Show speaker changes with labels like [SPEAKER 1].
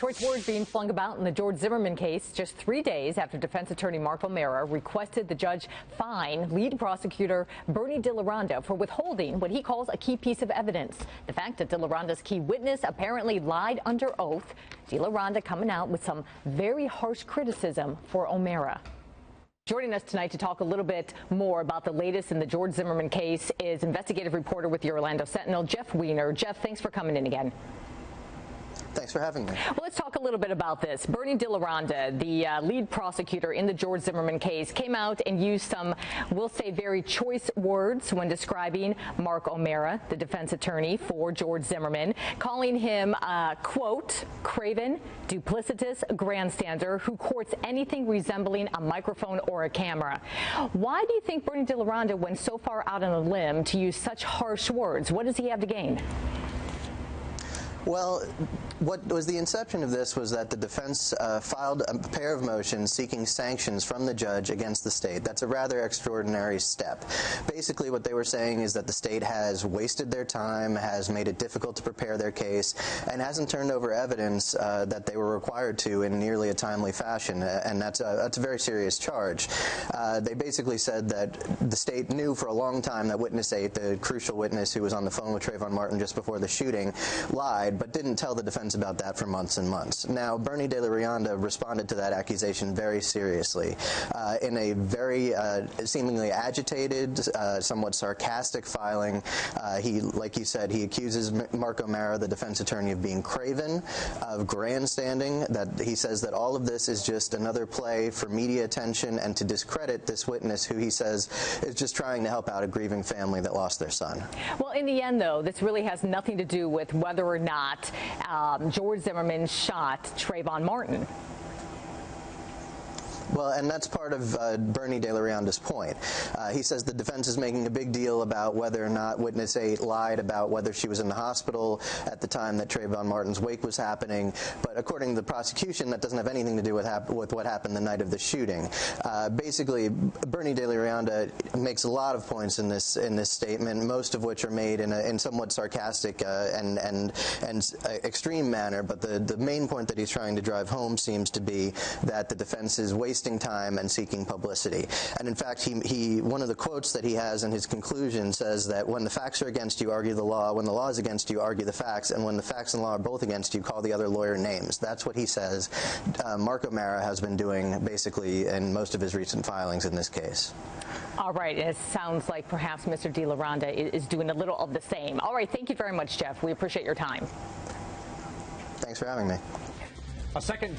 [SPEAKER 1] Choice words being flung about in the George Zimmerman case just 3 days after defense attorney Mark O'Mara requested the judge fine lead prosecutor Bernie DeLaronda for withholding what he calls a key piece of evidence. The fact that DeLaronda's key witness apparently lied under oath. DeLaronda coming out with some very harsh criticism for O'Mara. Joining us tonight to talk a little bit more about the latest in the George Zimmerman case is investigative reporter with the Orlando Sentinel, Jeff Weiner. Jeff, thanks for coming in again.
[SPEAKER 2] Thanks for having me.
[SPEAKER 1] Well, let's talk a little bit about this. Bernie DeLaronda, the lead prosecutor in the George Zimmerman case, came out and used some, we'll say, very choice words when describing Mark O'Mara, the defense attorney for George Zimmerman, calling him, quote, craven, duplicitous grandstander who courts anything resembling a microphone or a camera. Why do you think Bernie DeLaronda went so far out on a limb to use such harsh words? What does he have to gain?
[SPEAKER 2] Well, what was the inception of this was that the defense filed a pair of motions seeking sanctions from the judge against the state. That's a rather extraordinary step. Basically, what they were saying is that the state has wasted their time, has made it difficult to prepare their case, and hasn't turned over evidence that they were required to in nearly a timely fashion, and that's a very serious charge. They basically said that the state knew for a long time that witness 8, the crucial witness who was on the phone with Trayvon Martin just before the shooting, lied, but didn't tell the defense about that for months and months. Now, Bernie DeLaronda responded to that accusation very seriously in a very seemingly agitated, somewhat sarcastic filing. Like you said, he accuses Mark O'Mara, the defense attorney, of being craven, of grandstanding, that he says that all of this is just another play for media attention and to discredit this witness who he says is just trying to help out a grieving family that lost their son.
[SPEAKER 1] Well, in the end, though, this really has nothing to do with whether or not George Zimmerman shot Trayvon Martin.
[SPEAKER 2] Well, and that's part of Bernie DeLaronda's point. He says the defense is making a big deal about whether or not witness 8 lied about whether she was in the hospital at the time that Trayvon Martin's wake was happening. But according to the prosecution, that doesn't have anything to do with what happened the night of the shooting. Basically, Bernie DeLaronda makes a lot of points in this statement, most of which are made in somewhat sarcastic and extreme manner. But the main point that he's trying to drive home seems to be that the defense is wasting time and seeking publicity. And in fact, one of the quotes that he has in his conclusion says that when the facts are against you, argue the law. When the law is against you, argue the facts. And when the facts and law are both against you, call the other lawyer names. That's what he says Mark O'Mara has been doing basically in most of his recent filings in this case.
[SPEAKER 1] All right. It sounds like perhaps Mr. DeLaronda is doing a little of the same. All right. Thank you very much, Jeff. We appreciate your time.
[SPEAKER 2] Thanks for having me.
[SPEAKER 3] A second